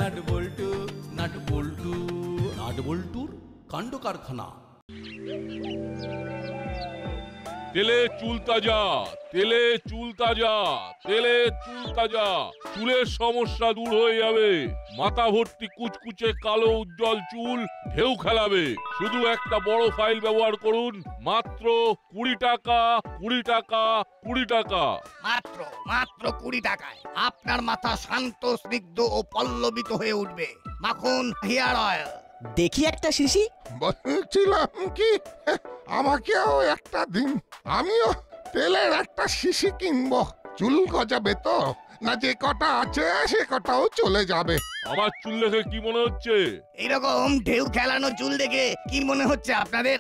Nut বল্টু nut বল্টু nut বল্টুর কাণ্ড কারখানা। তেলে চুল তাজা, তেলে চুল তাজা, তেলে চুল তাজা। চুলের সমস্যা দূর হয়ে যাবে। মাথা ভর্তি কুচকুচে কালো উজ্জ্বল চুল ঢেউ খেলাবে। শুধু একটা বড় ফাইল ব্যবহার করুন, মাত্র 20 টাকা, 20 টাকা, 20 টাকা। মাত্র মাত্র 20 টাকায় আপনার মাথা শান্ত, স্নিগ্ধ ও পল্লবিত হয়ে উঠবে। মাখন হেয়ার অয়েল। দেখি একটা শিশি। বলছিলাম কি, আমাকেও একটা দিন, আমিও তেলের একটা শিশি কিনবো। চুল গজাবে তো, না যে কটা আছে সে কটাও চলে যাবে। আমার চুল দেখে কি মনে হচ্ছে? এইরকম ঢেউ খেলানো চুল দেখে কি মনে হচ্ছে আপনাদের?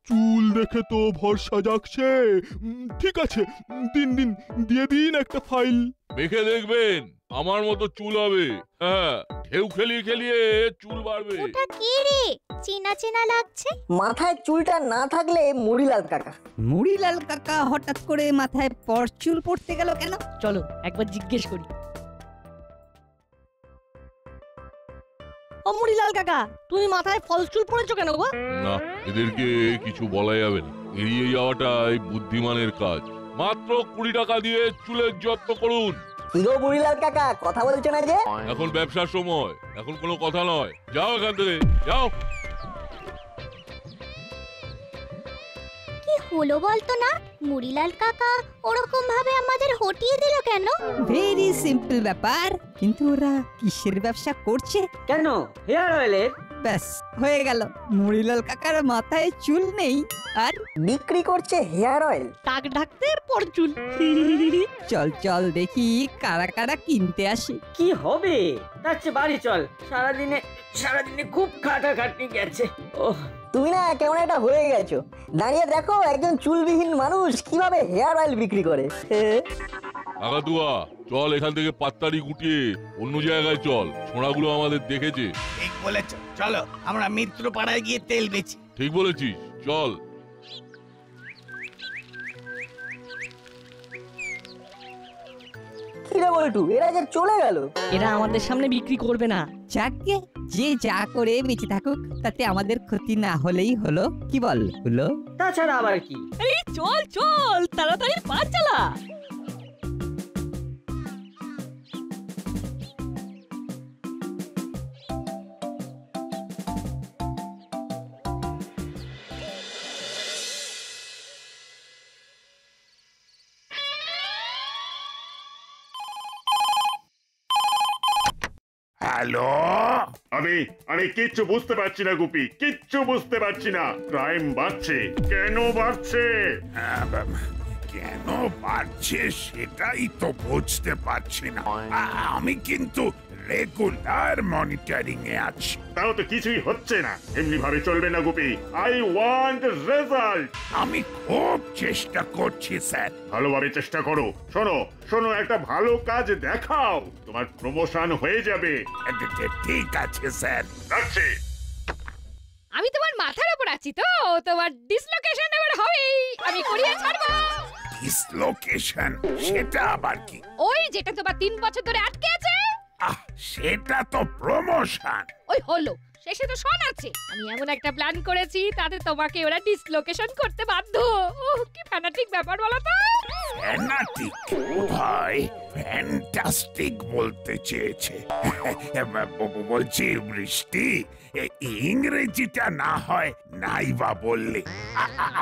চুল দেখে তো ভরসা জাগছে। ঠিক আছে, দিন দিন দিয়ে দিন একটা ফাইল। মেখে দেখবেন আমার মতো চুল হবে। হ্যাঁ, ঢেউ খেলিয়ে খেলিয়ে চুল বাড়বে। ওটা কি রে, চেনা চেনা লাগছে। মাথায় চুলটা না থাকলে মুড়িলাল কাকা। মুড়িলাল কাকা হঠাৎ করে মাথায় চুল পড়তে গেল কেন? চলো একবার জিজ্ঞেস করি। ও মুড়িলাল কাকা, তুমি মাথায় ফলস চুল পড়েছো কেন গো? না, এদেরকে কিছু বলা যাবে না। এড়িয়ে যাওয়াটাই বুদ্ধিমানের কাজ। মাত্র 20 টাকা দিয়ে চুলের যত্ন করুন। কি গো মুড়িলাল কাকা, কথা বলছো না যে? এখন ব্যবসার সময়, এখন কোনো কথা নয়। যাও এখান থেকে, যাও। কি হলো বলতো না, মুড়িলাল কাকা ওরকম ভাবে আমাদের হটিয়ে দিল কেন? ভেরি সিম্পল ব্যাপার। কিন্তু ওরা কিসের ব্যবসা করছে? কেন, হেয়ার অয়েলের। ব্যাস হয়ে গেল, মুড়িলাল কাকার মাথায় চুল নেই আর বিক্রি করছে হেয়ার অয়েল। টাক ঢাকতে পরচুল। চল চল দেখি কারা কারা কিনতে আসে। কি হবে, তার চেয়ে বাড়ি চল। সারাদিনে খুব খাটাখাটনি গেছে। ওহ, তুমি না কেমন একটা হয়ে গেছো। দাঁড়িয়ে দেখো একজন চুলবিহীন মানুষ কিভাবে হেয়ার অয়েল বিক্রি করে। কাকাতুয়া, চল এখান থেকে পাত্তারি গুটিয়ে অন্য জায়গায় চল। ছোঁড়াগুলো আমাদের দেখেছে। ঠিক বলেছ, চলো আমরা মিত্র পাড়ায় গিয়ে তেল বেচি। ঠিক বলেছিস, চল। কিরে বলটু, এরা যে চলে গেল। এরা আমাদের সামনে বিক্রি করবে না। যাকে যে যা করে বেঁচে থাকুক, তাতে আমাদের ক্ষতি না হলেই হলো। কি বল হলো? তাছাড়া আবার কি। এই চল চল, তাড়াতাড়ি পা চালা। হ্যালো, আমি কিচ্ছু বুঝতে পারছি না গুপি, কিচ্ছু বুঝতে পারছি না। ক্রাইম বাড়ছে, কেন বাড়ছে? কেন বাড়ছে সেটাই তো বুঝতে পারছি না। আমি কিন্তু রেগুলার মনিটরিং এ আছি। তাও তো কিছুই হচ্ছে না। এমনি ভাবে চলবে না গুপি। I want result. আমি খুব চেষ্টা করছি স্যার। ভালোভাবে চেষ্টা করো। শোনো শোনো, একটা ভালো কাজ দেখাও, তোমার প্রমোশন হয়ে যাবে। ঠিক আছে স্যার, রাখছি। আমি তোমার মাথার উপর আছি তো, তোমার ডিসলোকেশন এবার হবেই। আমি করিয়ে ছাড়বো। ডিসলোকেশন? সেটা আবার কি? ওই যেটা তোমার 3 বছর ধরে আটকে আছে। সেটা তো প্রমোশন। ওই হলো, শেষে তো শোন আছে। আমি এমন একটা প্ল্যান করেছি, তাতে তোমাকে ওরা ডিসলোকেশন করতে বাধ্য। কি ফ্যানাটিক ব্যাপার বলো তো। ফ্যানাটিক? ভাই ফ্যান্টাস্টিক বলতে চেয়েছে। বলছি বৃষ্টি, ইংরেজিটা না হয় নাইবা বললে।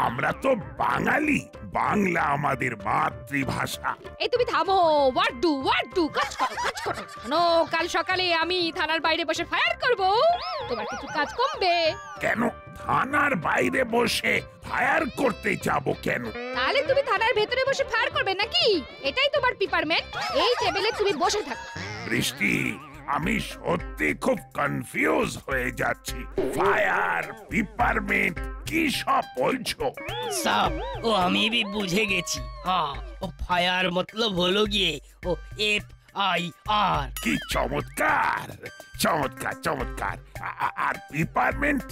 আমরা তো বাঙালি, বাংলা আমাদের মাতৃভাষা। এই তুমি থামো, ওয়াট ডু কাজ করো। শোনো, কাল সকালে আমি থানার বাইরে বসে ফায়ার করব। তোমার কিছু কাজ কমবে। কেন থানার বাইরে বসে ফায়ার করতে যাব কেন? তাহলে তুমি থানার ভেতরে বসে ফায়ার করবে নাকি? এটাই তোমার ডিপার্টমেন্ট। এই টেবিলে তুমি বসে থাকো। বৃষ্টি, আমি সত্যি খুব কনফিউজ হয়ে যাচ্ছি। ফায়ার ডিপার্টমেন্ট কি সব বলছো? সব ও আমি भी বুঝে গেছি। হ্যাঁ, ও ফায়ার মতলব হলো গিয়ে ও FIR। কি চমৎকার চমৎকার চমৎকার। আর ডিপার্টমেন্ট?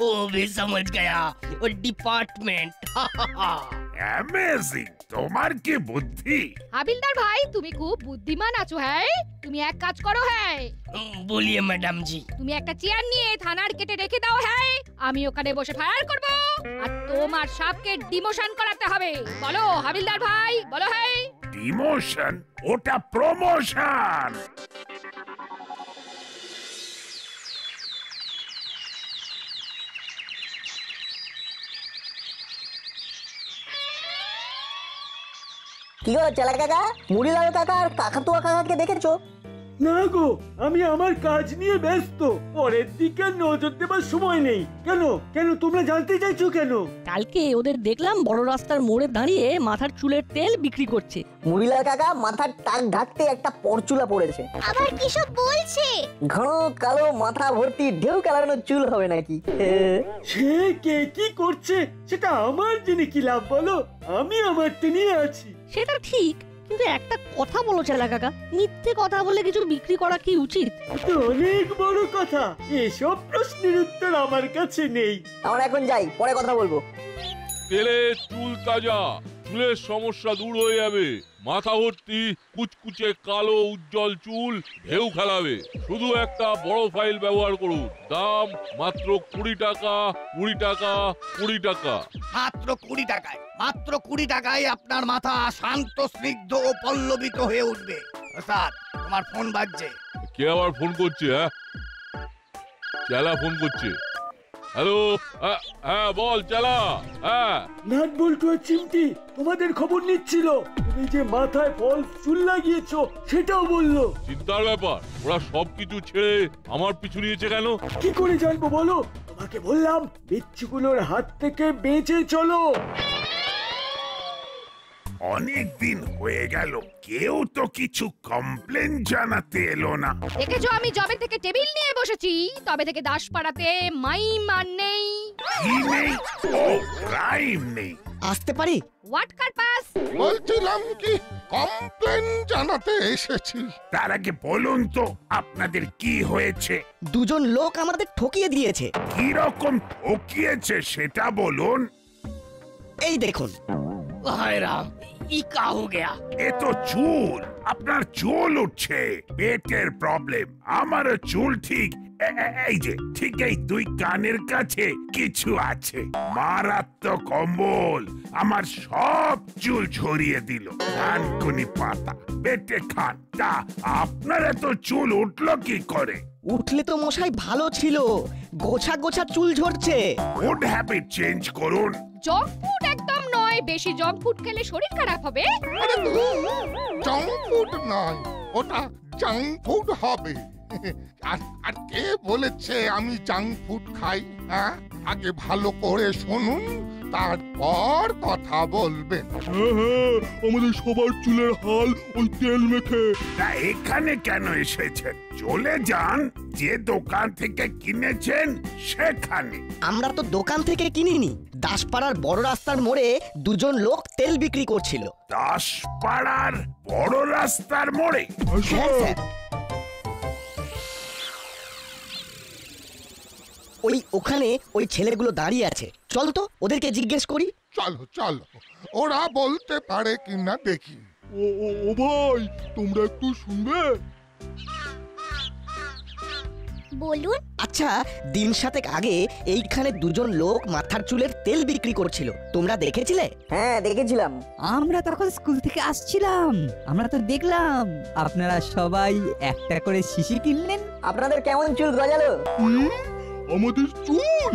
ও भी समझ गया, ও ডিপার্টমেন্ট। অ্যামেজিং, তোমার কি বুদ্ধি! হাবিলদার ভাই তুমি খুব বুদ্ধিমান আছো। হ্যাঁ তুমি এক কাজ করো। হ্যাঁ বলিয়ে ম্যাডাম জি, তুমি একটা চেয়ার নিয়ে থানার গেটে রেখে দাও। হ্যাঁ আমি ওখানে বসে ফায়ার করব আর তোমার সাপকে ডিমোশন করাতে হবে। বলো হাবিলদার ভাই, বলো। হ্যাঁ ডিমোশন? ওটা প্রমোশন। কি গো চেলা কাকা, মুড়িলাল কাকা আর কাকাতুয়া কাকাকে দেখেছো? না গো, আমি আমার কাজ নিয়ে ব্যস্ত, পরের দিকে নজর দেবার সময় নেই। কেন কেন তোমরা জানতে চাইছো কেন? কালকে ওদের দেখলাম বড় রাস্তার মোড়ে দাঁড়িয়ে মাথার চুলের তেল বিক্রি করছে। মুড়িলাল কাকা মাথার টাক ঢাকতে একটা পরচুলা পড়েছে। আবার কি সব বলছে? ঘন কালো মাথা ভর্তি ঢেউ কালানো চুল হবে নাকি? সে কে কি করছে সেটা আমার জেনে কি লাভ বলো? আমি আমারটা নিয়ে আছি। সেটা ঠিক, কিন্তু একটা কথা বলো চেলা কাকা, মিথ্যে কথা বলে কিছু বিক্রি করা কি উচিত? তো অনেক বড় কথা, এসব প্রশ্নের উত্তর আমার কাছে নেই। আমরা এখন যাই, পরে কথা বলবো। তেলে চুল তাজা, চুলের সমস্যা দূর হয়ে যাবে। মাথা ভর্তি কুচকুচে কালো উজ্জ্বল চুল ঢেউ খেলাবে। শুধু একটা বড় ফাইল ব্যবহার করুন। দাম মাত্র 20 টাকা, 20 টাকা, 20 টাকা। মাত্র 20 টাকায়, মাত্র 20 টাকায় আপনার মাথা শান্ত, স্নিগ্ধ ও পল্লবিত হয়ে উঠবে। স্যার তোমার ফোন বাজছে। কে আবার ফোন করছে? হ্যাঁ চেলা ফোন করছে। হ্যালো, হ্যাঁ বল চেলা। হ্যাঁ নাট বল্টু আর চিমটি তোমাদের খবর নিচ্ছিল। তুমি যে মাথায় ফলস চুল লাগিয়েছো সেটাও বললো। চিন্তার ব্যাপার, ওরা সবকিছু ছেড়ে আমার পিছু নিয়েছে কেন? কি করে জানবো বলো? তোমাকে বললাম বিচ্ছুগুলোর হাত থেকে বেঁচে চলো। অনেক দিন হয়ে গেল, কেউ তো কিছু কমপ্লেন জানাতে এলো না। দেখেছো আমি জবে থেকে টেবিল নিয়ে বসেছি তবে থেকে দাসপাড়াতে মাইম আর নেই। কি নেই? ও ক্রাইম নেই। আসতে পারি? What purpose? বলছিলাম কি কমপ্লেন জানাতে এসেছি। তার আগে বলুন তো আপনাদের কি হয়েছে? দুজন লোক আমাদের ঠকিয়ে দিয়েছে। কি রকম ঠকিয়েছে সেটা বলুন। এই দেখুন। হায় রাম, ই কা হো গয়া? এ তো চুল। আপনার চুল উঠছে, পেটের প্রবলেম। আমারও চুল ঠিক এই যে ঠিক এই দুই কানের কাছে কিছু আছে। মারাত্মক কম্বল আমার সব চুল ঝরিয়ে দিল। কানকুনি পাতা পেটে খান। তা আপনার এত চুল উঠলো কি করে? উঠলে তো মশাই ভালো ছিল, গোছা গোছা চুল ঝরছে। ফুড হ্যাবিট চেঞ্জ করুন। জঙ্ক ফুড একদম নয়, বেশি জঙ্ক ফুড খেলে শরীর খারাপ হবে। জাঙ্ক ফুড নয়, ওটা জাঙ্ক ফুড হবে। আর কে বলেছে আমি জাঙ্ক ফুড খাই? হ্যাঁ, আগে ভালো করে শুনুন, তারপর কথা বলবেন। হ্যাঁ, আমাদের সবার চুলের হাল ওই তেল মেখে। তা এখানে কেন এসেছেন? চলে যান, যে দোকান থেকে কিনেছেন সেখানে। আমরা তো দোকান থেকে কিনিনি, দাসপাড়ার বড় রাস্তার মোড়ে দুজন লোক তেল বিক্রি করছিল। দাসপাড়ার বড় রাস্তার মোড়ে? হ্যাঁ স্যার। ওখানে ওই ছেলেগুলো দাঁড়িয়ে আছে, চল তো ওদেরকে জিজ্ঞেস করি। চলো চলো, ওরা বলতে পারে কিনা দেখি। ও ভাই, তোমরা একটু শুনবে? বলুন। আচ্ছা, দিন সাতেক আগে এইখানে দুজন লোক মাথার চুলের তেল বিক্রি করছিল, তোমরা দেখেছিলে? হ্যাঁ দেখেছিলাম। আমরা তখন স্কুল থেকে আসছিলাম, আমরা তো দেখলাম আপনারা সবাই একটা করে শিশি কিনলেন। আপনাদের কেমন চুল গজালো? আমাদের চুল?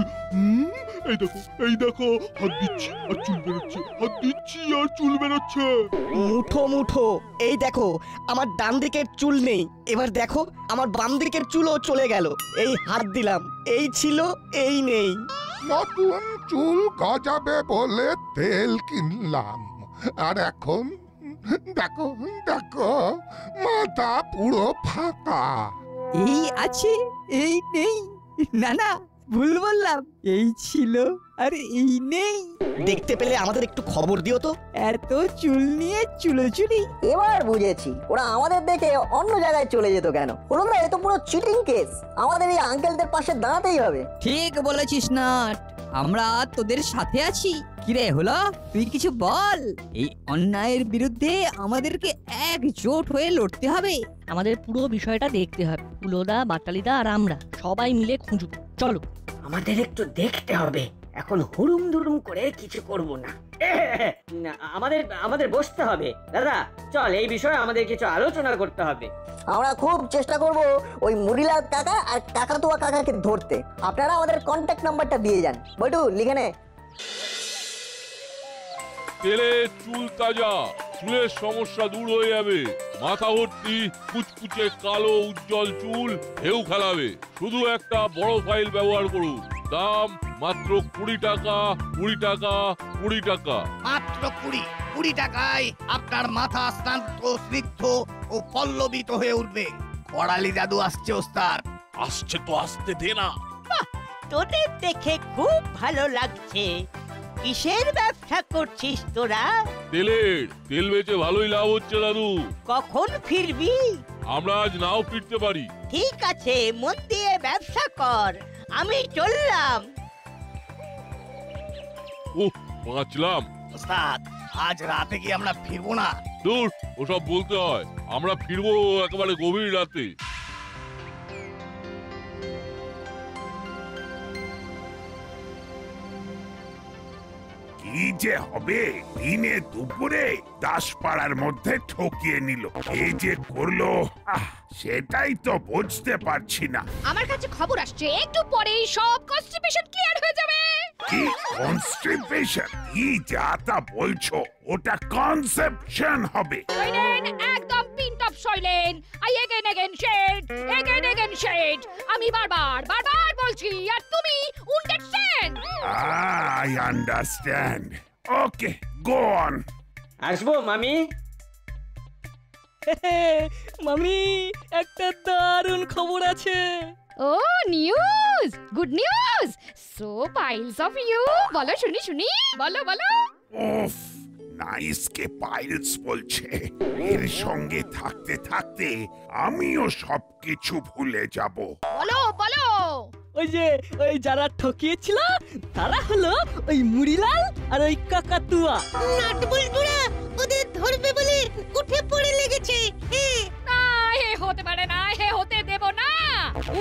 এই দেখো হাত দিচ্ছি আর চুল বেরোচ্ছে, হাত দিচ্ছি আর চুল বেরোচ্ছে। মুঠো মুঠো। এই দেখো আমার ডান দিকের চুল নেই, এবার দেখো আমার বাম দিকের চুলও চলে গেল। এই হাত দিলাম, এই ছিল এই নেই। নতুন চুল গজাবে বলে তেল কিনলাম, আর এখন দেখো দেখো মাথা পুরো ফাঁকা। এই আছে এই নেই। না না, ভুল বললাম, এই ছিল আর এই নেই। দেখতে পেলে আমাদের একটু খবর দিও তো। এত চুল নিয়ে চুলোচুরি। এবার বুঝেছি ওরা আমাদের দেখে অন্য জায়গায় চলে যেত কেন। হলো না, এ তো পুরো চিটিং কেস। আমাদের এই আঙ্কেলদের পাশে দাঁড়াতেই হবে। ঠিক বলেছিস নাট। আমরা তোদের সাথে আছি। কিরে হলো, তুই কিছু বল। এই অন্যায়ের বিরুদ্ধে আমাদেরকে একজোট হয়ে লড়তে হবে। আমাদের পুরো বিষয়টা দেখতে হবে। হুলোদা, বাটালিদা আর আমরা সবাই মিলে খুঁজব। চলো। আমাদের একটু দেখতে হবে, এখন হুড়ুম দুড়ুম করে কিছু করব না। আমাদের আমাদের বসতে হবে। দাদা চল, এই বিষয়ে আমাদের কিছু আলোচনা করতে হবে। আমরা খুব চেষ্টা করব ওই মুড়িলাল কাকা আর কাকাতুয়া কাকাকে ধরতে। আপনারা আমাদের কন্ট্যাক্ট নাম্বারটা দিয়ে যান। বটু লিখে নে। তেলে চুল তাজা, চুলের সমস্যা দূর হয়ে যাবে। মাথা ভর্তি কুচকুচে কালো উজ্জ্বল চুল ঢেউ খেলাবে। শুধু একটা বড় ফাইল ব্যবহার করুন। দাম মাত্র 20 টাকা, 20 টাকা, 20 টাকা। মাত্র 20 টাকায় আপনার মাথা স্নান্ত, স্নিগ্ধ ও পল্লবিত হয়ে উঠবে। করালি জাদু আসছে ওস্তাদ। আসছে তো আসতে দে না। তোদের দেখে খুব ভালো লাগছে। কিসের ব্যবসা করছিস তোরা? তেলের, তেল বেচে ভালোই লাভ হচ্ছে দাদু। কখন ফিরবি? আমরা আজ নাও ফিরতে পারি। ঠিক আছে, মন দিয়ে ব্যবসা কর। আমি চললাম। বাঁচলাম। ওস্তাদ, আজ রাতে কি আমরা ফিরবো না? দূর, ওসব বলতে হয়। আমরা ফিরবো একেবারে গভীর রাতে। কি যে হবে, দিনে দুপুরে দাসপাড়ার মধ্যে ঠকিয়ে নিল। এই যে করলো, সেটাই তো বুঝতে পারছি না। আমার কাছে খবর আসছে একটু পরেই সব কনস্টিপেশন ক্লিয়ার হয়ে যাবে। কি কনস্টিপেশন? কি যা তা বলছো? ওটা কনসেপশন হবে। শৈলেন, একদম point of silence. I again said. আমি বারবার বলছি আর তুমি understand. I understand. Okay, go on. আসবো মামি। মামি, একটা দারুণ খবর আছে। ও নিউজ, গুড নিউজ। সো পাইলস অফ ইউ। বলো শুনি। বলো। উফ, নাইস কে পাইলস বলছে। এর সঙ্গে থাকতে থাকতে আমিও সবকিছু ভুলে যাব। বলো। ওই যারা ঠকিয়েছিল তারা হলো ওই মুড়িলাল আর ওই কাকাতুয়া। নাটবল্টুরা ওদের ধরবে বলে উঠে পড়ে লেগেছে। না, হে হতে পারে না, হে হতে দেব না।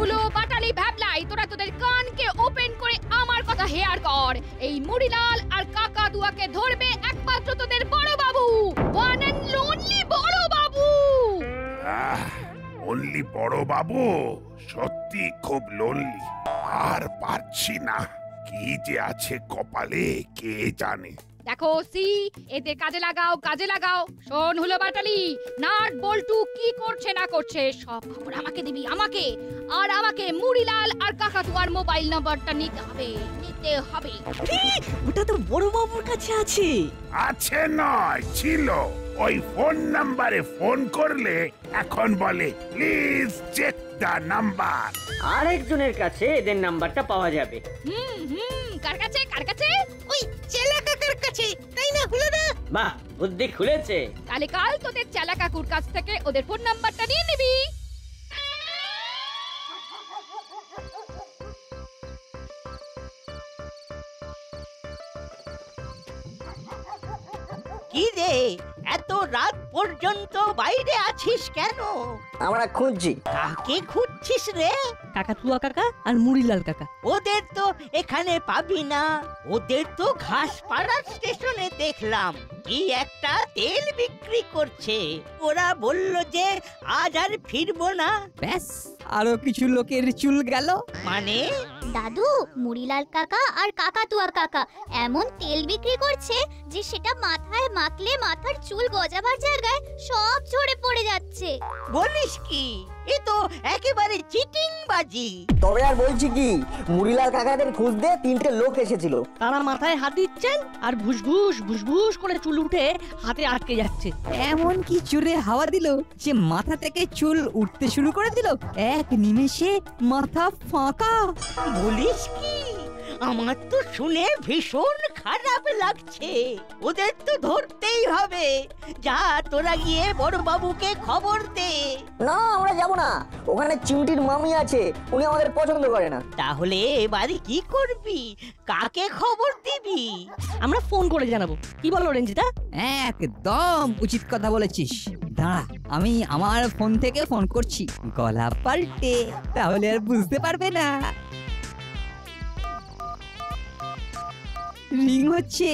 উলো বাটালি ভাবলাই, তোরা তোদের কানকে ওপেন করে আমার কথা হেয়ার কর। এই মুড়িলাল আর কাকাতুয়াকে ধরবে একমাত্র তোদের বড় বাবু, ওয়ান এন্ড অনলি বড় বাবু। অনলি বড় বাবু? সত্যি খুব লোনলি। আর পারছি না। কি যে আছে কপালে কে জানে। দেখো এদের কাজে লাগাও। শোন হুলো বাটালি, নাট বল্টু কি করছে না করছে সব খবর আমাকে দিবি, আমাকে মুড়িলাল আর কাকাতুয়ার মোবাইল নাম্বারটা নিতে হবে। ওটা তো বড় বাবুর কাছে আছে। আছে নয়, ছিল। ওই ফোন নাম্বারে ফোন করলে এখন বলে প্লিজ চেক দা নাম্বার। আরেকজনের কাছে এদের নাম্বারটা পাওয়া যাবে। কার কাছে? ওই চেলা কাকার কাছে, তাই না হুলোদা? বাহ, বুদ্ধি খুলেছে। তাহলে কাল তোদের চেলা কাকুর কাছ থেকে ওদের ফোন নাম্বারটা নিয়ে নিবি। কি রে, এত রাত পর্যন্ত বাইরে আছিস কেন? আমরা খুঁজছি। কাকে খুঁজছিস রে? কাকাতুয়া কাকা আর মুড়িলাল কাকা। ওদের তো এখানে পাবি না। ওদের তো ঘাসপাড়া স্টেশনে দেখলাম কি একটা তেল বিক্রি করছে। ওরা বলল যে আজ আর ফিরবো না। ব্যাস, আরো কিছু লোকের চুল গেল। মানে? দাদু, মুড়িলাল কাকা আর কাকাতুয়া কাকা এমন তেল বিক্রি করছে যে সেটা মাথায় মাখলে মাথার চুল গজাবার জায়গায় সব ঝরে পড়ে যাচ্ছে। বলিস কি? এ তো একেবারে চিটিং বাজি। তবে আর বলছি কি, মুড়িলাল কাকাদের খুঁজতে 3টে লোক এসেছিল। তারা মাথায় হাত দিচ্ছেন আর ভুসভুস করে চুল উঠে হাতে আটকে যাচ্ছে। এমন কি জোরে হাওয়া দিল যে মাথা থেকে চুল উঠতে শুরু করে দিল। এক নিমেষে মাথা ফাঁকা। বলিস কি? আমার তো শুনে ভীষণ খারাপ লাগছে। ওদের তো ধরতেই হবে। যা তোরা গিয়ে বড় বাবুকে খবর দে। না আমরা যাব না, ওখানে চিমটির মামি আছে, উনি আমাদের পছন্দ করে না। তাহলে এবারে কি করবি? কাকে খবর দিবি? আমরা ফোন করে জানাবো, কি বলো রঞ্জিতা? একদম উচিত কথা বলেছিস। দাঁড়া, আমি আমার ফোন থেকে ফোন করছি, গলা পাল্টে, তাহলে আর বুঝতে পারবে না। রিং হচ্ছে।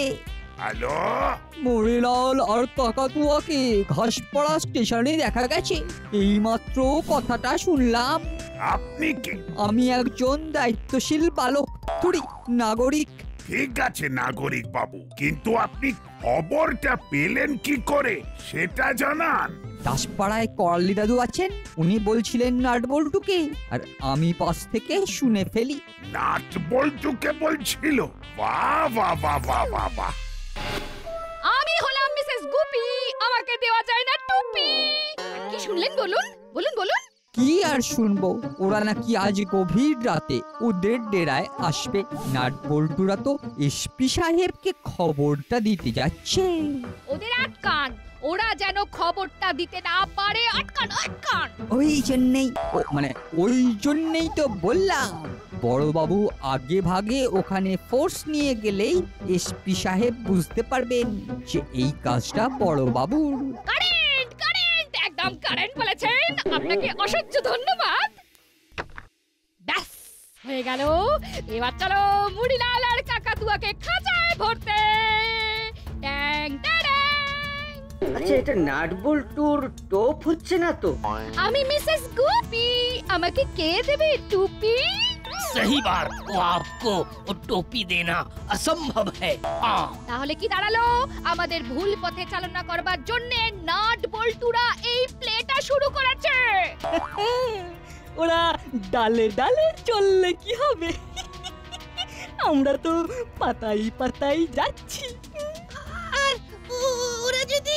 হ্যালো, মুড়িলাল আর কাকাতুয়াকে ঘাসপাড়া স্টেশনে দেখা গেছে। এইমাত্র কথাটা শুনলাম। আপনি কে? আমি একজন দায়িত্বশীল বালক, থুড়ি নাগরিক। ঠিক আছে নাগরিক বাবু, কিন্তু আপনি খবরটা পেলেন কি করে সেটা জানান। দাসপাড়ায় করালি দাদু আছেন, উনি বলছিলেন নাট বল্টুকে, আর আমি পাশ থেকে শুনে ফেলি। নাট বল্টুকে বলছিল? বাহ বাহ বাহ বাহ বাহ বাহ। আমি হলাম মিসেস গুপি, আমাকে দেওয়া যায় না টুপি। কি শুনলেন বলুন বলুন বলুন। কি আর শুনবো, ওরা নাকি আজ গভীর রাতে ওদের ডেরায় আসবে। নাট বল্টুরা তো এসপি সাহেবকে খবরটা দিতে যাচ্ছে। ওদের আটকান, ওরা যেন খবরটা দিতে না পারে। আটকান আটকান। ওই জন্যেই তো বললাম, বড়বাবু আগে ভাগে ওখানে ফোর্স নিয়ে গেলেই এসপি সাহেব বুঝতে পারবেন যে এই কাজটা বড়বাবুর। কারেন্ট কারেন্ট, একদম কারেন্ট বলেছেন। আপনাকে অসহ্য ধন্যবাদ। ব্যাস হয়ে গেল। এবার চলো মুড়িলাল আর কাকাতুয়াকে খাঁচায় ভরতে। ট্যাং ট্যাং। আচ্ছা, এটা নাট বল্টুর টোপ হচ্ছে না তো? আমি মিসেস গুপি, আমাকে কে দেবে টুপি? सही बार वो आपको वो टोपी देना असंभव है। তাহলে কি দাঁড়ালো? আমাদের ভুল পথে চালনা করবার জন্য নাট বল্টুরা এই প্লেটা শুরু করেছে। ওরা ডালে ডালে চললে কি হবে? আমরা তো পাতাই পাতাই যাচ্ছি। আর ওরা যদি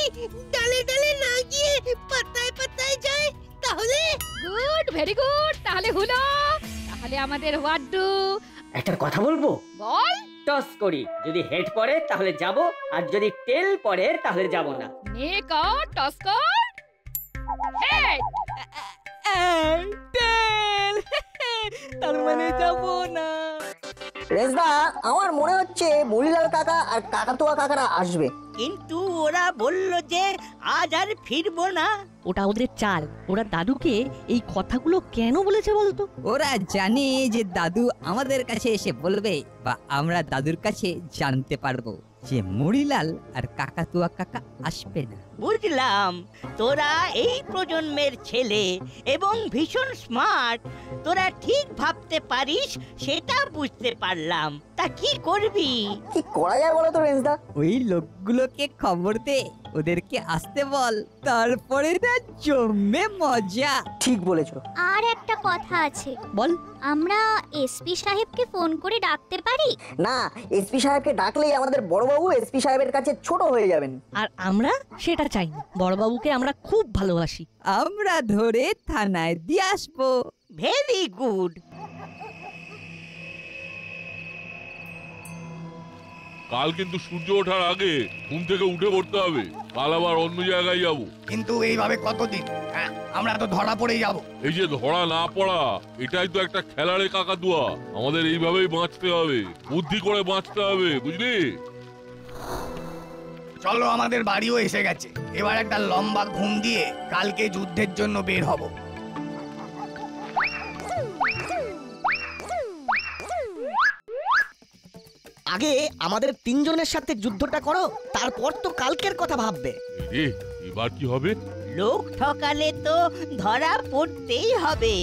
ডালে ডালে না গিয়ে পাতায় পাতায় যায় তাহলে? Good, very good. তাহলে হলো, তাহলে আমাদের হোয়াট ডু? একটা কথা বলবো? বল। টস করি, যদি হেড পড়ে তাহলে যাব, আর যদি টেল পড়ে তাহলে যাব না। নে কর, টস কর। হেড। টেল। তার মানে যাব না। রেজদা, আমার মনে হচ্ছে মুড়িলাল কাকা আর কাকাতুয়া কাকারা আসবে। কিন্তু ওরা বলল যে আজ আর ফিরবো না। ওটা ওদের চাল। ওরা দাদুকে এই কথাগুলো কেন বলেছে বলতো? ওরা জানে যে দাদু আমাদের কাছে এসে বলবে, বা আমরা দাদুর কাছে জানতে পারবো যে মুড়িলাল আর কাকাতুয়া কাকা আসবে না। বুঝলাম, তোরা এই প্রজন্মের ছেলে এবং ভীষণ স্মার্ট। তোরা ঠিক ভাবতে পারিস সেটা বুঝতে পারলাম। তা কি করবি? কি করা যায় বলো তো রেঞ্জদা? ওই লোকগুলোকে খবর দে, ওদেরকে আসতে বল, তারপরে না জমবে মজা। ঠিক বলেছো। আর একটা কথা আছে। বল। আমরা এসপি সাহেবকে ফোন করে ডাকতে পারি? না, এসপি সাহেবকে ডাকলেই আমাদের বড়বাবু এসপি সাহেবের কাছে ছোট হয়ে যাবেন। আর আমরা সেটা চাই না। বড়বাবুকে আমরা খুব ভালোবাসি। আমরা ধরে থানায় দিয়ে আসবো। Very good. কাল কিন্তু সূর্য ওঠার আগে ঘুম থেকে উঠে পড়তে হবে, কাল আবার অন্য জায়গায় যাব। কিন্তু এইভাবে কতদিন? আমরা তো ধরা পড়ে যাব। এই যে ধরা না পড়া, এটাই তো একটা খেলারে কাকাতুয়া। আমাদের এইভাবেই বাঁচতে হবে, বুদ্ধি করে বাঁচতে হবে, বুঝলি? চলো, আমাদের বাড়িও এসে গেছে। এবার একটা লম্বা ঘুম দিয়ে কালকে যুদ্ধের জন্য বের হব। আগে আমাদের তিনজনের সাথে যুদ্ধটা করো, তারপর তো কালকের কথা ভাববে। এবার কি হবে? লোক ঠকালে তো ধরা পড়তেই হবে।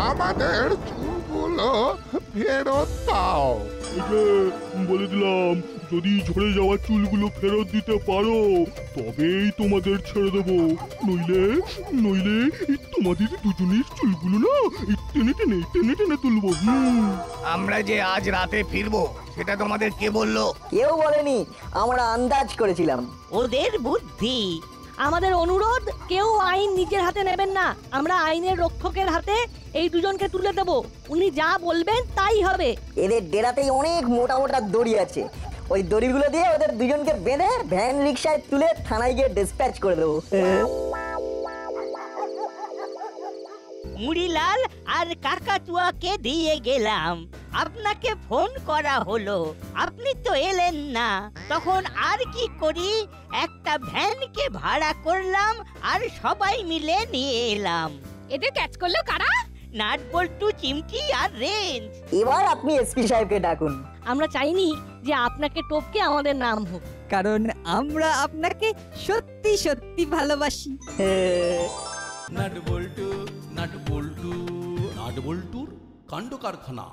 আমাদের চুলগুলো ফেরত দাও। বলে দিলাম, যদি ঝরে যাওয়া চুলগুলো ফেরত দিতে পারো তবেই তোমাদের ছেড়ে দেবো, নইলে নইলে তোমাদের দুজনের চুলগুলো না টেনে টেনে টেনে টেনে তুলবো। আমরা যে আজ রাতে ফিরবো সেটা তোমাদের কে বললো? কেউ বলেনি, আমরা আন্দাজ করেছিলাম। ওদের বুদ্ধি। আমাদের অনুরোধ, কেউ আইন নিজের হাতে নেবেন না। আমরা আইনের রক্ষকের হাতে এই দুজনকে তুলে দেব। উনি যা বলবেন তাই হবে। এদের ডেরাতেই অনেক মোটা মোটা দড়ি আছে, ওই দড়িগুলো দিয়ে ওদের দুজনকে বেঁধে ভ্যান রিক্সায় তুলে থানায় গিয়ে ডিসপ্যাচ করে দেবো। মুড়িলাল আর কাকাতুয়াকে দিয়ে গেলাম, আপনাকে ফোন করা হলো, আপনি তো এলেন না। তখন আর কি করি, একটা ভ্যানকে ভাড়া করলাম আর সবাই মিলে নিয়ে এলাম। এদের ক্যাচ করলো কারা? নাটবল্টু, চিমটি আর রেঞ্জ। এবার আপনি এসপি সাহেবকে ডাকুন। আমরা চাইনি যে আপনাকে টপকে আমাদের নাম হোক, কারণ আমরা আপনাকে সত্যি সত্যি ভালোবাসি। নাট বল্টু নাট বল্টুর কাণ্ড কারখানা।